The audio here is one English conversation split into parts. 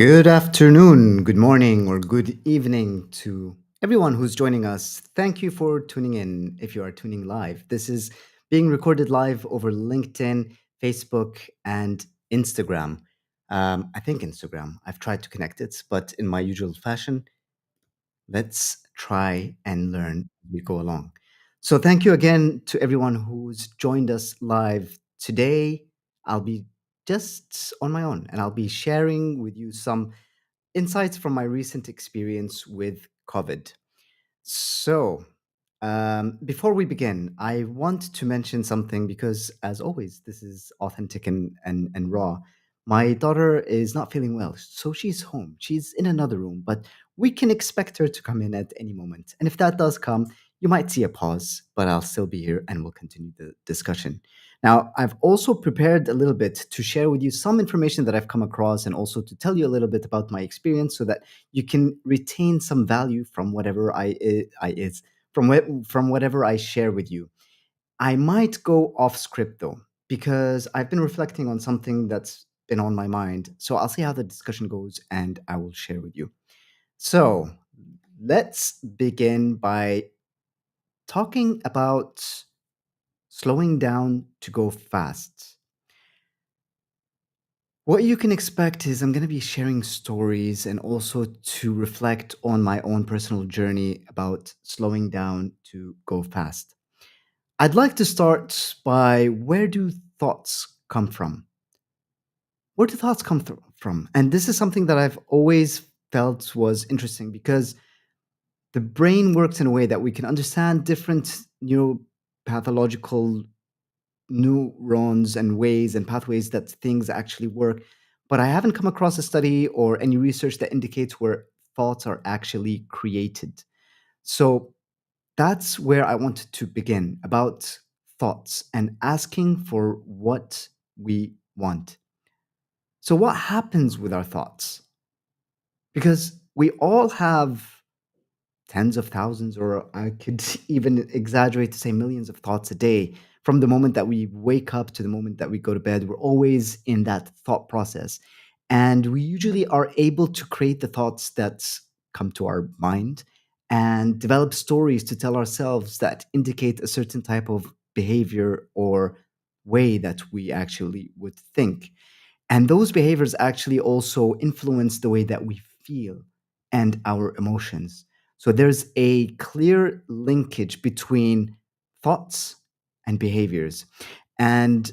Good afternoon, good morning, or good evening to everyone who's joining us. Thank you for tuning in if you are tuning live. This is being recorded live over LinkedIn, Facebook, and Instagram. I think Instagram. I've tried to connect it, but in my usual fashion, let's try and learn as we go along. So, thank you again to everyone who's joined us live today. I'll be just on my own and I'll be sharing with you some insights from my recent experience with COVID. So, before we begin, I want to mention something because, as always, this is authentic and raw. My daughter is not feeling well, so she's home. She's in another room, but we can expect her to come in at any moment. And if that does come, you might see a pause, but I'll still be here and we'll continue the discussion. Now, I've also prepared a little bit to share with you some information that I've come across and also to tell you a little bit about my experience so that you can retain some value from whatever I is from whatever I share with you. I might go off script though because I've been reflecting on something that's been on my mind. So I'll see how the discussion goes and I will share with you. So, let's begin by talking about slowing down to go fast. What you can expect is I'm going to be sharing stories and also to reflect on my own personal journey about slowing down to go fast. I'd like to start by where do thoughts come from? Where do thoughts from? And this is something that I've always felt was interesting because the brain works in a way that we can understand different neuropathological neurons and ways and pathways that things actually work. But I haven't come across a study or any research that indicates where thoughts are actually created. So that's where I wanted to begin about thoughts and asking for what we want. So, what happens with our thoughts? Because we all have tens of thousands, or I could even exaggerate to say millions of thoughts a day. From the moment that we wake up to the moment that we go to bed, we're always in that thought process. And we usually are able to create the thoughts that come to our mind and develop stories to tell ourselves that indicate a certain type of behavior or way that we actually would think. And those behaviors actually also influence the way that we feel and our emotions. So there's a clear linkage between thoughts and behaviors. And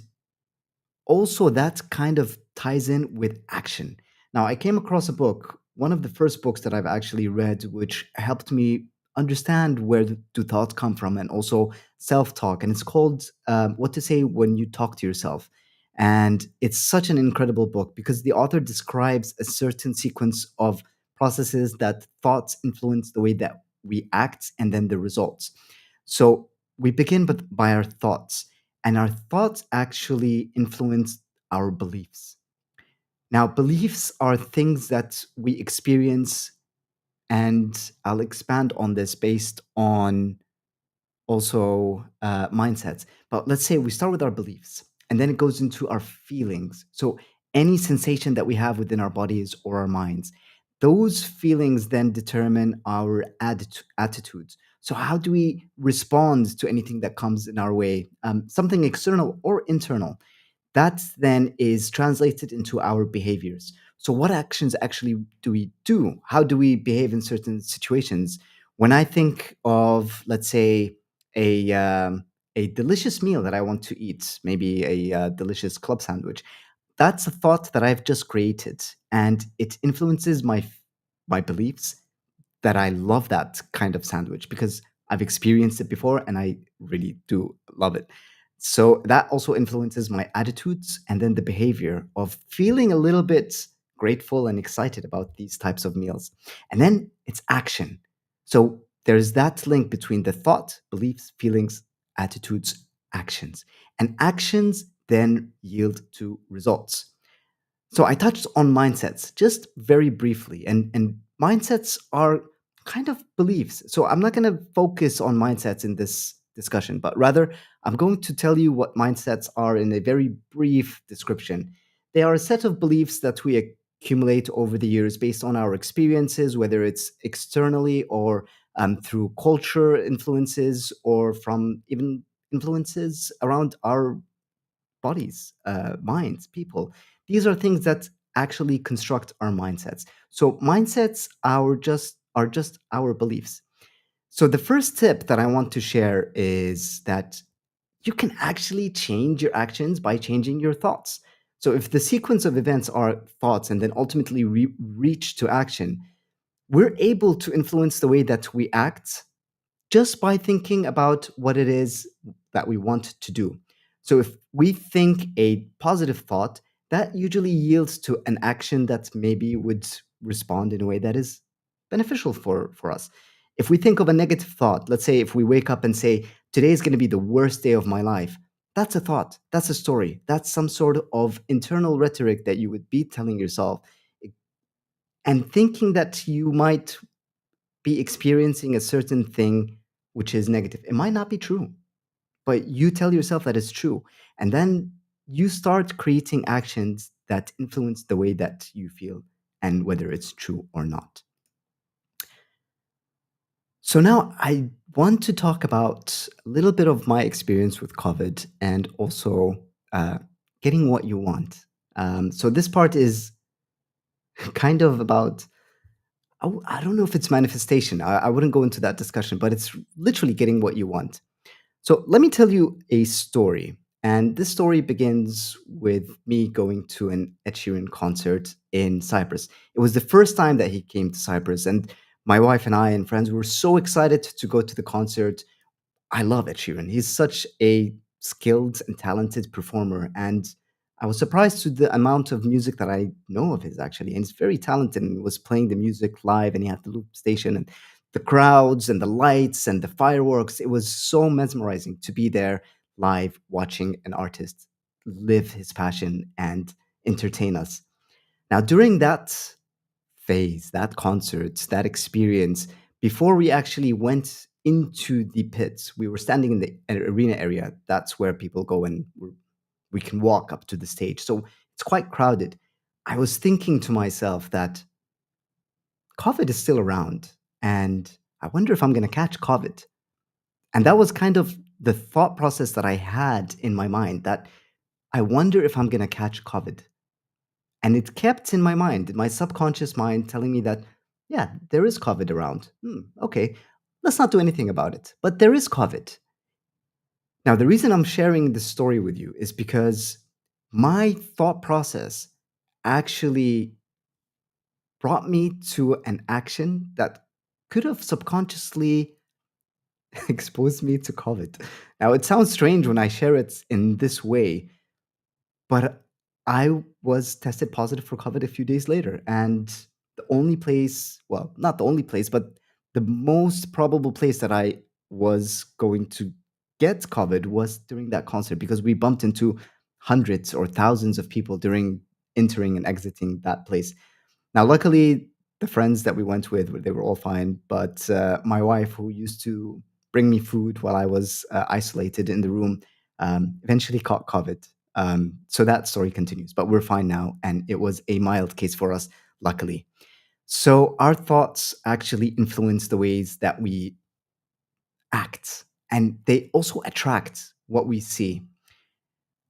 also that kind of ties in with action. Now, I came across a book, one of the first books that I've actually read, which helped me understand where do thoughts come from and also self talk. And it's called What to Say When You Talk to Yourself. And it's such an incredible book because the author describes a certain sequence of processes that thoughts influence the way that we act and then the results. So we begin by our thoughts, and our thoughts actually influence our beliefs. Now, beliefs are things that we experience, and I'll expand on this based on also mindsets. But let's say we start with our beliefs and then it goes into our feelings. So, any sensation that we have within our bodies or our minds, those feelings then determine our attitudes. So, how do we respond to anything that comes in our way, something external or internal? That then is translated into our behaviors. So, what actions actually do we do? How do we behave in certain situations? When I think of, let's say, a delicious meal that I want to eat, maybe a delicious club sandwich, that's a thought that I've just created, and it influences my beliefs that I love that kind of sandwich because I've experienced it before and I really do love it. So that also influences my attitudes and then the behavior of feeling a little bit grateful and excited about these types of meals. And then it's action. So there's that link between the thought, beliefs, feelings, attitudes, actions. And actions then yield to results. So I touched on mindsets just very briefly, and mindsets are kind of beliefs. So I'm not going to focus on mindsets in this discussion, but rather I'm going to tell you what mindsets are in a very brief description. They are a set of beliefs that we accumulate over the years based on our experiences, whether it's externally or through culture influences or from even influences around our bodies, minds, people. These are things that actually construct our mindsets. So mindsets are just our beliefs. So the first tip that I want to share is that you can actually change your actions by changing your thoughts. So if the sequence of events are thoughts and then ultimately reach to action, we're able to influence the way that we act just by thinking about what it is that we want to do. So if we think a positive thought, that usually yields to an action that maybe would respond in a way that is beneficial for us. If we think of a negative thought, let's say if we wake up and say, today is going to be the worst day of my life, that's a thought, that's a story, that's some sort of internal rhetoric that you would be telling yourself and thinking that you might be experiencing a certain thing which is negative. It might not be true, but you tell yourself that it's true. And then you start creating actions that influence the way that you feel and whether it's true or not. So now I want to talk about a little bit of my experience with COVID and also uh, getting what you want. So this part is kind of about I don't know if it's manifestation. I wouldn't go into that discussion, but it's literally getting what you want. So let me tell you a story. And this story begins with me going to an Ed Sheeran concert in Cyprus. It was the first time that he came to Cyprus. And my wife and I and friends were so excited to go to the concert. I love Ed Sheeran. He's such a skilled and talented performer. And I was surprised to the amount of music that I know of his actually. And he's very talented and was playing the music live and he had the loop station and the crowds and the lights and the fireworks. It was so mesmerizing to be there live watching an artist live his passion and entertain us. Now, during that phase, that concert, that experience, before we actually went into the pits, we were standing in the arena area. That's where people go and we can walk up to the stage. So it's quite crowded. I was thinking to myself that COVID is still around and I wonder if I'm going to catch COVID. And that was kind of the thought process that I had in my mind that I wonder if I'm going to catch COVID. And it kept in my mind, in my subconscious mind, telling me that, yeah, there is COVID around. Okay, let's not do anything about it. But there is COVID. Now, the reason I'm sharing this story with you is because my thought process actually brought me to an action that could have subconsciously exposed me to COVID. Now, it sounds strange when I share it in this way, but I was tested positive for COVID a few days later, and the only place well, not the only place, but the most probable place that I was going to get COVID was during that concert because we bumped into hundreds or thousands of people during entering and exiting that place. Now, luckily, the friends that we went with, they were all fine, but, my wife, who used to bring me food while I was, isolated in the room, eventually caught COVID. So that story continues, but we're fine now, and it was a mild case for us, luckily. So our thoughts actually influence the ways that we act, and they also attract what we see.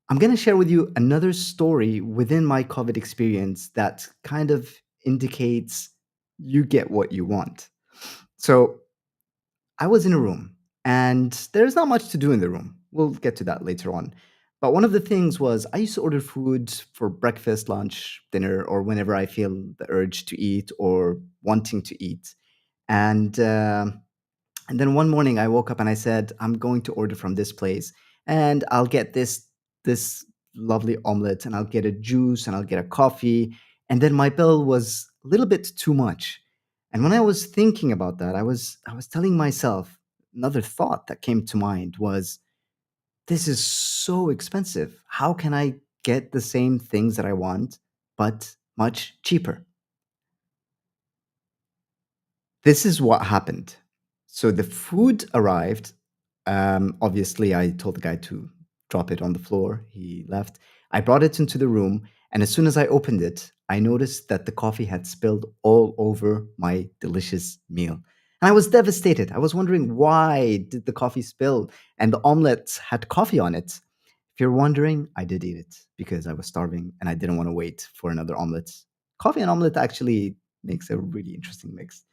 I'm going to share with you another story within my COVID experience that kind of indicates you get what you want. So I was in a room and there's not much to do in the room. We'll get to that later on. But one of the things was I used to order food for breakfast, lunch, dinner, or whenever I feel the urge to eat or wanting to eat. And and then one morning I woke up and I said, I'm going to order from this place and I'll get this lovely omelet and I'll get a juice and I'll get a coffee. And then my bill was a little bit too much. And when I was thinking about that, I was telling myself another thought that came to mind was this is so expensive. How can I get the same things that I want but much cheaper? This is what happened. So the food arrived. Obviously, I told the guy to drop it on the floor. He left. I brought it into the room, and as soon as I opened it, I noticed that the coffee had spilled all over my delicious meal. And I was devastated. I was wondering, why did the coffee spill? And the omelette had coffee on it. If you're wondering, I did eat it because I was starving and I didn't want to wait for another omelette. Coffee and omelette actually makes a really interesting mix.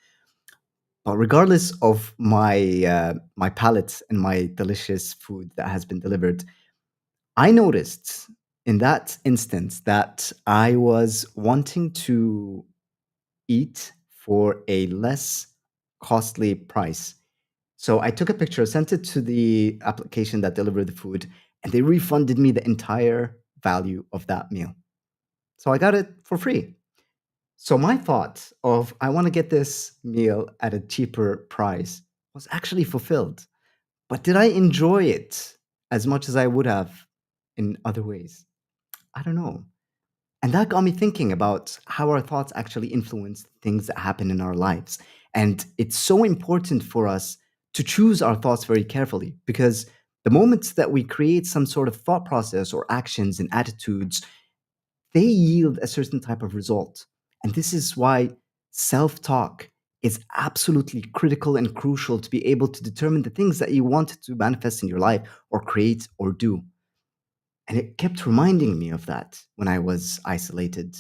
But regardless of my palate and my delicious food that has been delivered, I noticed in that instance that I was wanting to eat for a less costly price. So I took a picture, sent it to the application that delivered the food, and they refunded me the entire value of that meal. So I got it for free. So my thought of I want to get this meal at a cheaper price was actually fulfilled. But did I enjoy it as much as I would have in other ways? I don't know. And that got me thinking about how our thoughts actually influence things that happen in our lives. And it's so important for us to choose our thoughts very carefully because the moments that we create some sort of thought process or actions and attitudes, they yield a certain type of result. And this is why self talk is absolutely critical and crucial to be able to determine the things that you want to manifest in your life or create or do. And it kept reminding me of that when I was isolated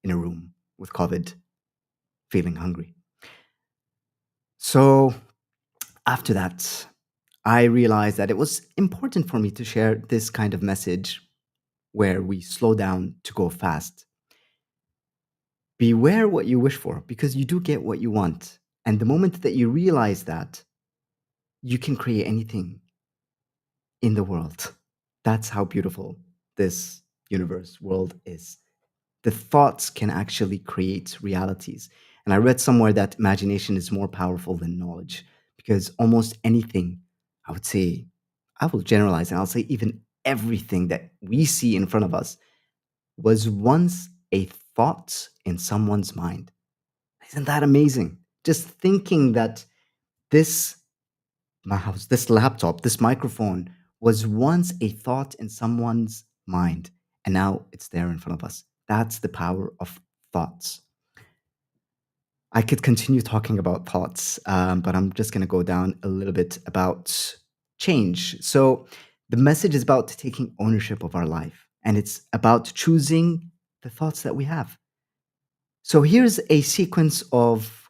in a room with COVID, feeling hungry. So after that, I realized that it was important for me to share this kind of message where we slow down to go fast. Beware what you wish for because you do get what you want. And the moment that you realize that, you can create anything in the world. That's how beautiful this universe world is. The thoughts can actually create realities. And I read somewhere that imagination is more powerful than knowledge because almost anything, I would say, I will generalize and I'll say even everything that we see in front of us was once a thought in someone's mind. Isn't that amazing? Just thinking that this mouse, this laptop, this microphone was once a thought in someone's mind, and now it's there in front of us. That's the power of thoughts. I could continue talking about thoughts, but I'm just going to go down a little bit about change. So, the message is about taking ownership of our life, and it's about choosing the thoughts that we have. So, here's a sequence of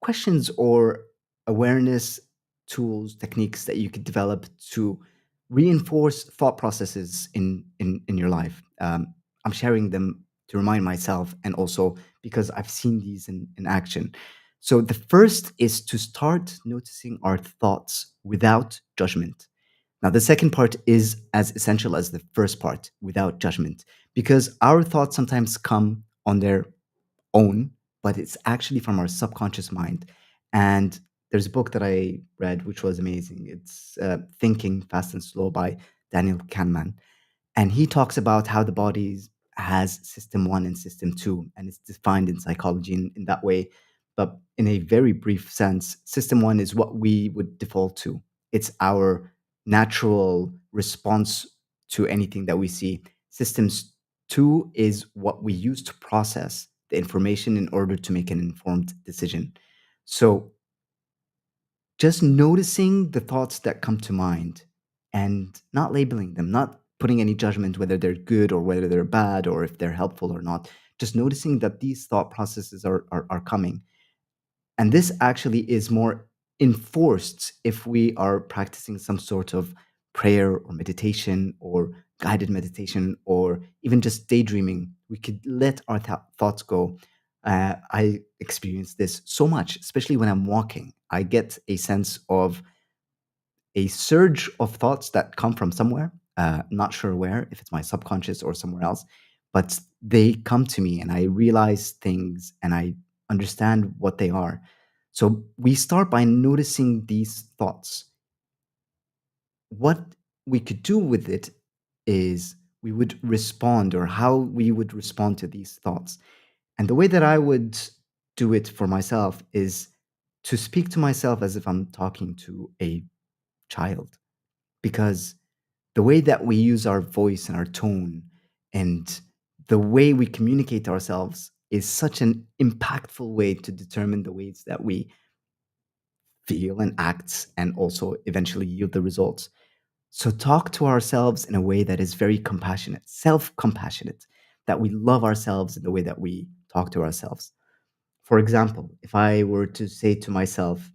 questions or awareness tools, techniques that you could develop to reinforce thought processes in your life. I'm sharing them to remind myself and also because I've seen these in action. So the first is to start noticing our thoughts without judgment. Now, the second part is as essential as the first part, without judgment, because our thoughts sometimes come on their own, but it's actually from our subconscious mind. And there's a book that I read which was amazing. It's Thinking Fast and Slow by Daniel Kahneman, and he talks about how the body has system one and system two, and it's defined in psychology in that way. But in a very brief sense, system one is what we would default to. It's our natural response to anything that we see. Systems two is what we use to process the information in order to make an informed decision. So just noticing the thoughts that come to mind and not labeling them, not putting any judgment whether they're good or whether they're bad or if they're helpful or not. Just noticing that these thought processes are coming. And this actually is more enforced if we are practicing some sort of prayer or meditation or guided meditation or even just daydreaming. We could let our thoughts go. I experience this so much, especially when I'm walking. I get a sense of a surge of thoughts that come from somewhere, not sure where, if it's my subconscious or somewhere else, but they come to me and I realize things and I understand what they are. So we start by noticing these thoughts. What we could do with it is we would respond or how we would respond to these thoughts. And the way that I would do it for myself is to speak to myself as if I'm talking to a child because the way that we use our voice and our tone and the way we communicate ourselves is such an impactful way to determine the ways that we feel and act and also eventually yield the results. So talk to ourselves in a way that is very compassionate, self-compassionate, that we love ourselves in the way that we talk to ourselves. For example, if I were to say to myself,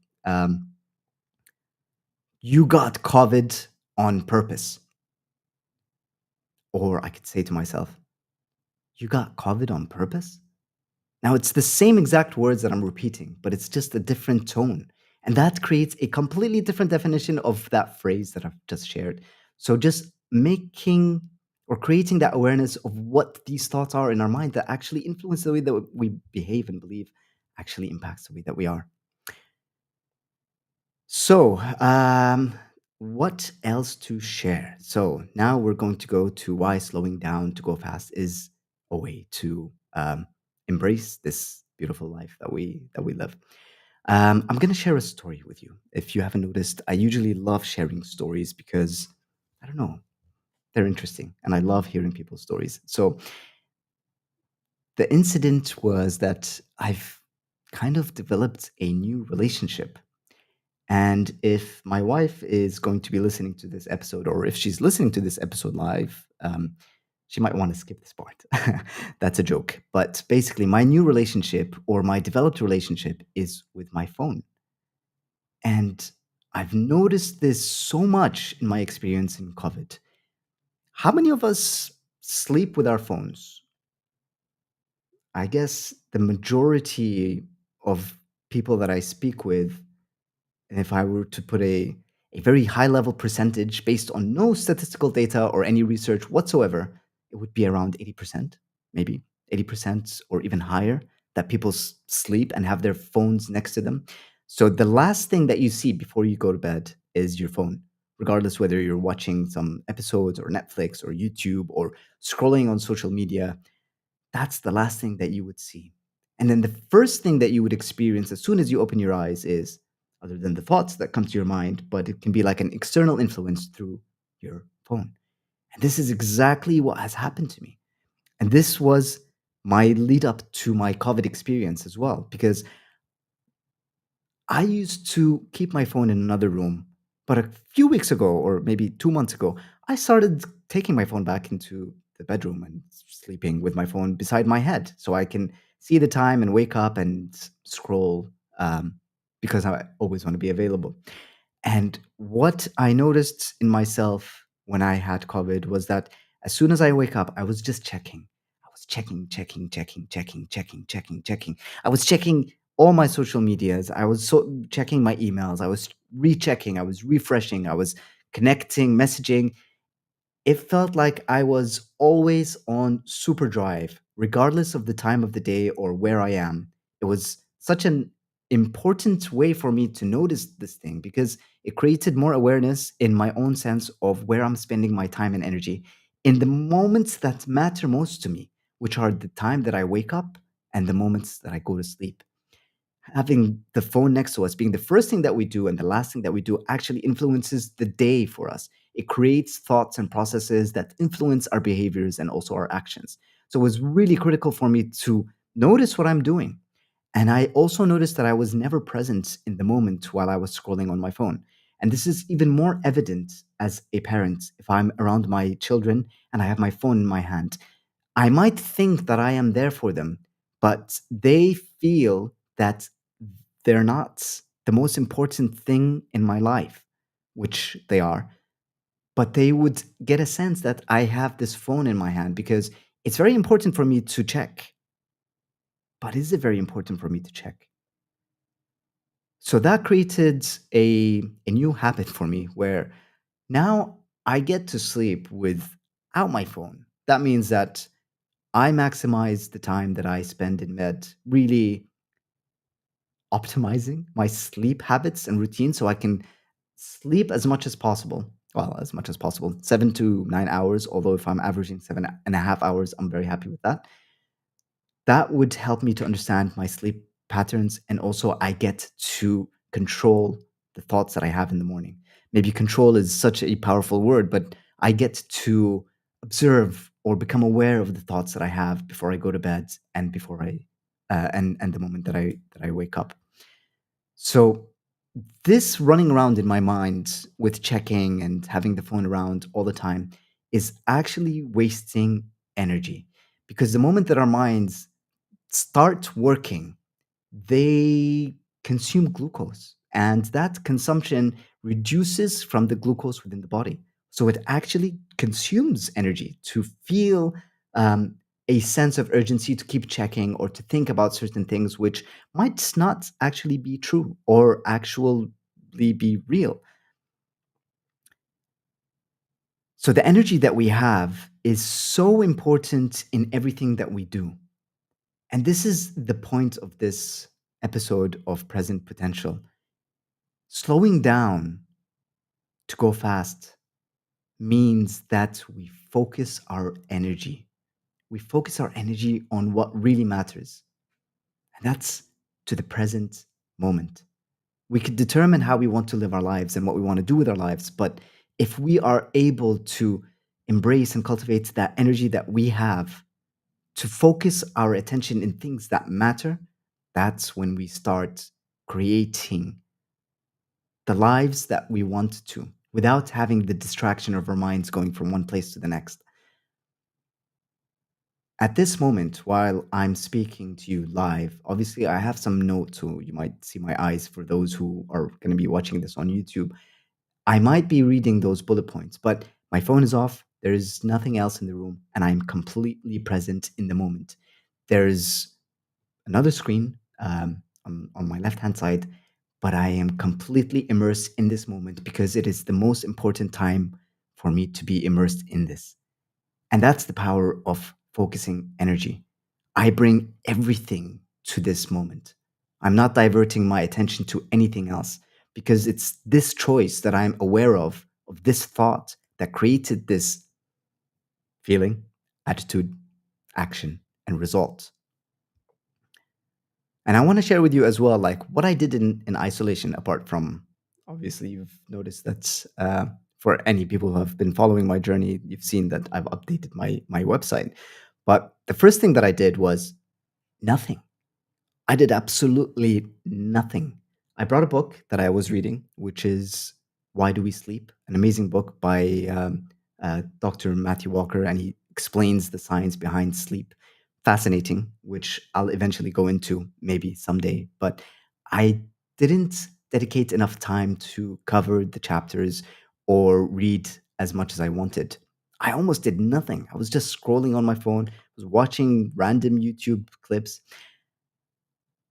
you got COVID on purpose, or I could say to myself, you got COVID on purpose? Now, it's the same exact words that I'm repeating, but it's just a different tone. And that creates a completely different definition of that phrase that I've just shared. So, just making or creating that awareness of what these thoughts are in our mind that actually influence the way that we behave and believe actually impacts the way that we are. So, what else to share? So now we're going to go to why slowing down to go fast is a way to embrace this beautiful life that we live. I'm going to share a story with you. If you haven't noticed, I usually love sharing stories because I don't know, they're interesting, and I love hearing people's stories. So the incident was that I've kind of developed a new relationship. And if my wife is going to be listening to this episode, or if she's listening to this episode live, she might want to skip this part. That's a joke. But basically, my new relationship or my developed relationship is with my phone. And I've noticed this so much in my experience in COVID. How many of us sleep with our phones? I guess the majority of people that I speak with, and if I were to put a very high level percentage based on no statistical data or any research whatsoever, it would be around 80%, maybe 80% or even higher, that people sleep and have their phones next to them. So the last thing that you see before you go to bed is your phone, regardless whether you're watching some episodes or Netflix or YouTube or scrolling on social media. That's the last thing that you would see. And then the first thing that you would experience as soon as you open your eyes is, other than the thoughts that come to your mind, but it can be like an external influence through your phone. And this is exactly what has happened to me. And this was my lead up to my COVID experience as well, because I used to keep my phone in another room, but a few weeks ago, or maybe 2 months ago, I started taking my phone back into the bedroom and sleeping with my phone beside my head so I can see the time and wake up and scroll because I always want to be available. And what I noticed in myself when I had COVID was that as soon as I wake up, I was just checking. I was checking. I was checking all my social medias. I was checking my emails. I was rechecking. I was refreshing. I was connecting, messaging. It felt like I was always on super drive, regardless of the time of the day or where I am. It was such an important way for me to notice this thing because it created more awareness in my own sense of where I'm spending my time and energy in the moments that matter most to me, which are the time that I wake up and the moments that I go to sleep. Having the phone next to us being the first thing that we do and the last thing that we do actually influences the day for us. It creates thoughts and processes that influence our behaviors and also our actions. So it was really critical for me to notice what I'm doing. And I also noticed that I was never present in the moment while I was scrolling on my phone. And this is even more evident as a parent if I'm around my children and I have my phone in my hand. I might think that I am there for them, but they feel that they're not the most important thing in my life, which they are. But they would get a sense that I have this phone in my hand because it's very important for me to check. But is it very important for me to check? So that created a new habit for me where now I get to sleep without my phone. That means that I maximize the time that I spend in bed, really optimizing my sleep habits and routine so I can sleep as much as possible. Well, as much as possible, 7 to 9 hours. Although if I'm averaging 7.5 hours, I'm very happy with that. That would help me to understand my sleep patterns. And also, I get to control the thoughts that I have in the morning. Maybe control is such a powerful word, but I get to observe or become aware of the thoughts that I have before I go to bed and before I and the moment that I wake up. So this running around in my mind with checking and having the phone around all the time is actually wasting energy, because the moment that our minds start working, they consume glucose, and that consumption reduces from the glucose within the body. So it actually consumes energy to feel um, a sense of urgency to keep checking or to think about certain things, which might not actually be true or actually be real. So the energy that we have is so important in everything that we do. And this is the point of this episode of Present Potential. Slowing down to go fast means that we focus our energy. We focus our energy on what really matters, and that's to the present moment. We could determine how we want to live our lives and what we want to do with our lives, but if we are able to embrace and cultivate that energy that we have to focus our attention in things that matter, that's when we start creating the lives that we want to without having the distraction of our minds going from one place to the next. At this moment, while I'm speaking to you live, obviously I have some notes, so you might see my eyes for those who are going to be watching this on YouTube. I might be reading those bullet points, but my phone is off. There is nothing else in the room, and I'm completely present in the moment. There's another screen on my left hand side, but I am completely immersed in this moment because it is the most important time for me to be immersed in this. And that's the power of focusing energy. I bring everything to this moment. I'm not diverting my attention to anything else because it's this choice that I'm aware of this thought that created this feeling, attitude, action, and result. And I want to share with you as well, like what I did in isolation, apart from obviously you've noticed that for any people who have been following my journey, you've seen that I've updated my website. But the first thing that I did was nothing. I did absolutely nothing. I brought a book that I was reading, which is Why Do We Sleep? An amazing book by Dr. Matthew Walker, and he explains the science behind sleep. Fascinating, which I'll eventually go into maybe someday. But I didn't dedicate enough time to cover the chapters or read as much as I wanted. I almost did nothing. I was just scrolling on my phone, was watching random YouTube clips,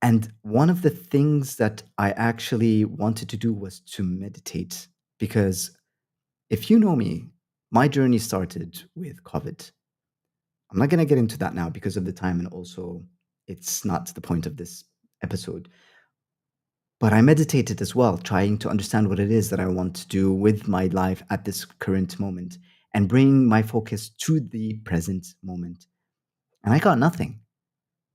and one of the things that I actually wanted to do was to meditate, because if you know me, my journey started with COVID. I'm not going to get into that now because of the time, and also it's not the point of this episode. But I meditated as well, trying to understand what it is that I want to do with my life at this current moment and bring my focus to the present moment. And I got nothing.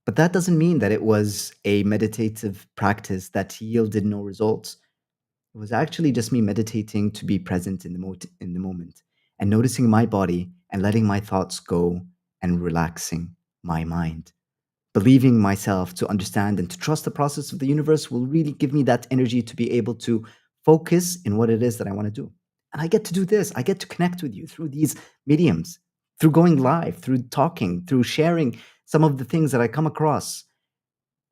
But that doesn't mean that it was a meditative practice that yielded no results. It was actually just me meditating to be present in in the moment and noticing my body and letting my thoughts go and relaxing my mind. Believing myself to understand and to trust the process of the universe will really give me that energy to be able to focus in what it is that I want to do. And I get to do this. I get to connect with you through these mediums, through going live, through talking, through sharing some of the things that I come across.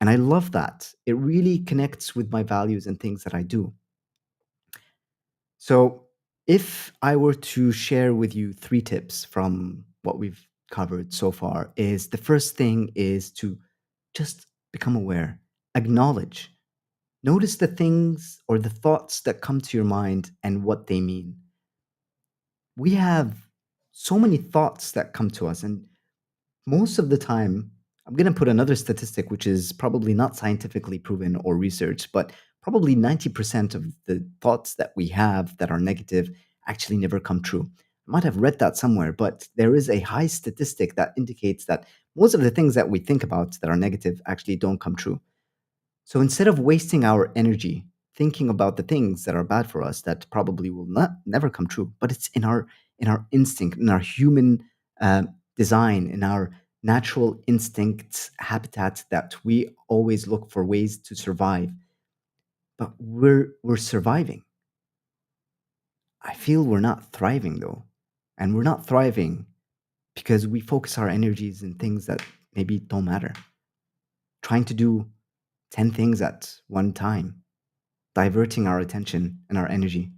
And I love that. It really connects with my values and things that I do. So, if I were to share with you three tips from what we've covered so far, is the first thing is to just become aware, acknowledge, notice the things or the thoughts that come to your mind and what they mean. We have so many thoughts that come to us, and most of the time, I'm going to put another statistic, which is probably not scientifically proven or researched, but probably 90% of the thoughts that we have that are negative actually never come true. I might have read that somewhere, but there is a high statistic that indicates that most of the things that we think about that are negative actually don't come true. So instead of wasting our energy thinking about the things that are bad for us that probably will not never come true, but it's in our instinct, in our human design, in our natural instincts habitat that we always look for ways to survive, but we're surviving. I feel we're not thriving though. And we're not thriving because we focus our energies in things that maybe don't matter. Trying to do 10 things at one time, diverting our attention and our energy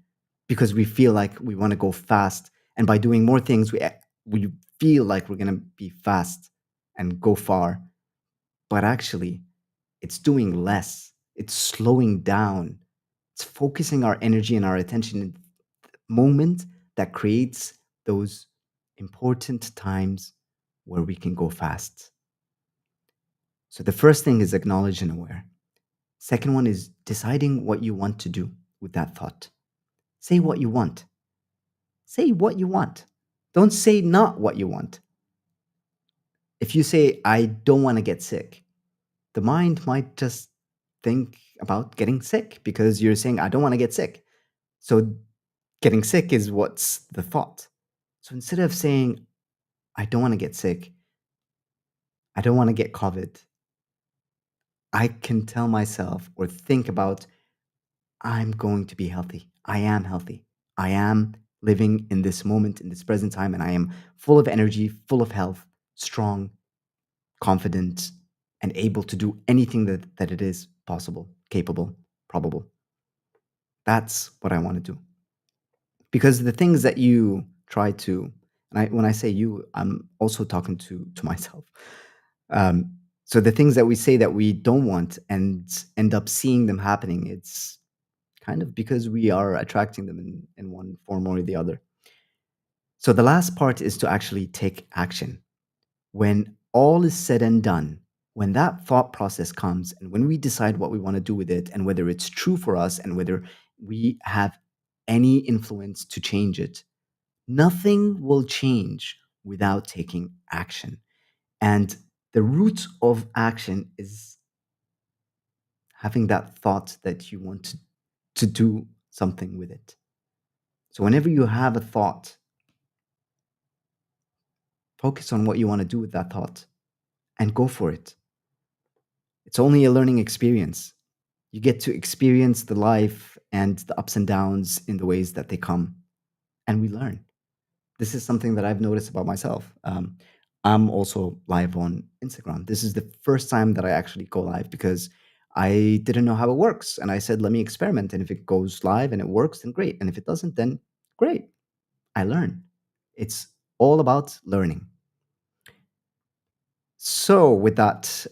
because we feel like we want to go fast. And by doing more things, we feel like we're going to be fast and go far. But actually, it's doing less, it's slowing down, it's focusing our energy and our attention in the moment that creates those important times where we can go fast. So the first thing is acknowledge and aware. Second one is deciding what you want to do with that thought. Say what you want. Say what you want. Don't say not what you want. If you say, I don't want to get sick, the mind might just think about getting sick because you're saying, I don't want to get sick. So getting sick is what's the thought. So instead of saying, I don't want to get sick, I don't want to get COVID, I can tell myself or think about, I'm going to be healthy. I am healthy. I am living in this moment, in this present time, and I am full of energy, full of health, strong, confident, and able to do anything that it is possible, capable, probable. That's what I want to do. Because the things that you try to, and when I say you, I'm also talking to myself. Um, so the things that we say that we don't want and end up seeing them happening, it's kind of because we are attracting them in one form or the other. So the last part is to actually take action. When all is said and done, when that thought process comes and when we decide what we want to do with it and whether it's true for us and whether we have any influence to change it, nothing will change without taking action. And the root of action is having that thought that you want to do something with it. So whenever you have a thought, focus on what you want to do with that thought and go for it. It's only a learning experience. You get to experience the life and the ups and downs in the ways that they come, and we learn. This is something that I've noticed about myself. I'm also live on Instagram. This is the first time that I actually go live because I didn't know how it works. And I said, let me experiment. And if it goes live and it works, then great. And if it doesn't, then great. I learn. It's all about learning. So, with that,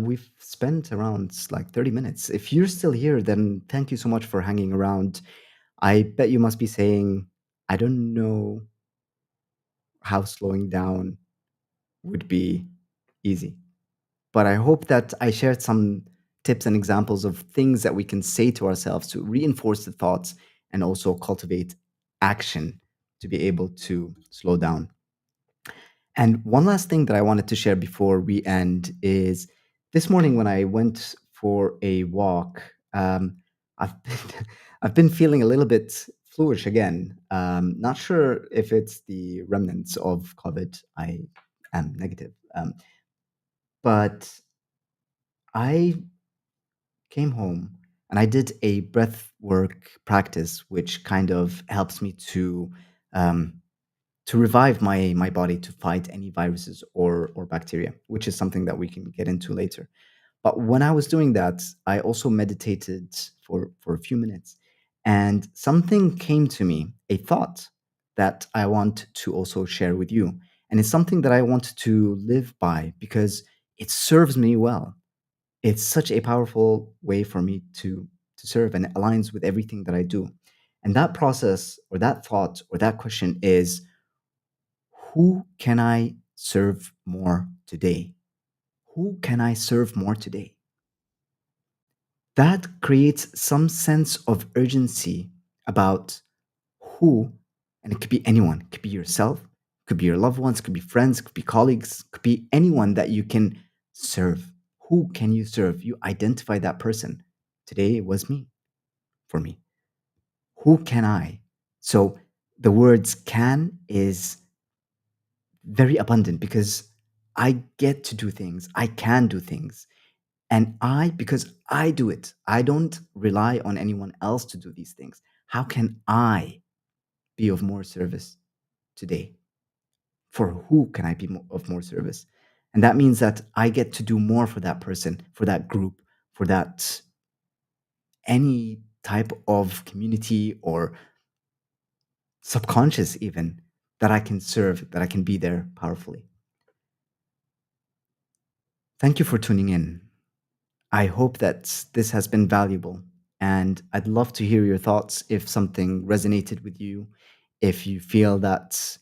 we've spent around like 30 minutes. If you're still here, then thank you so much for hanging around. I bet you must be saying, I don't know how slowing down would be easy. But I hope that I shared some tips and examples of things that we can say to ourselves to reinforce the thoughts and also cultivate action to be able to slow down. And one last thing that I wanted to share before we end is this morning when I went for a walk, I've been, I've been feeling a little bit fluish again. Not sure if it's the remnants of COVID. I am negative. But I came home and I did a breath work practice, which kind of helps me um, to revive my body to fight any viruses or bacteria, which is something that we can get into later. But when I was doing that, I also meditated for a few minutes, and something came to me, a thought that I want to also share with you, and it's something that I want to live by because it serves me well. It's such a powerful way for me to serve, and it aligns with everything that I do. And that process or that thought or that question is, who can I serve more today? Who can I serve more today? That creates some sense of urgency about who, and it could be anyone, it could be yourself, it could be your loved ones, it could be friends, it could be colleagues, it could be anyone that you can serve. Who can you serve? You identify that person. Today it was me, for me. Who can I? So the words can is very abundant because I get to do things, I can do things. And because I do it, I don't rely on anyone else to do these things. How can I be of more service today? For who can I be of more service? And that means that I get to do more for that person, for that group, for that any type of community or subconscious, even that I can serve, that I can be there powerfully. Thank you for tuning in. I hope that this has been valuable. And I'd love to hear your thoughts if something resonated with you, if you feel that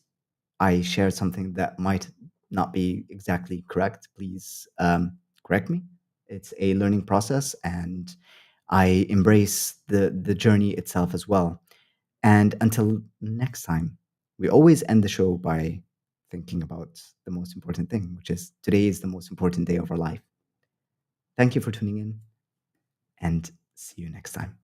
I shared something that might not be exactly correct, please correct me. It's a learning process, and I embrace the journey itself as well. And until next time, we always end the show by thinking about the most important thing, which is today is the most important day of our life. Thank you for tuning in, and see you next time.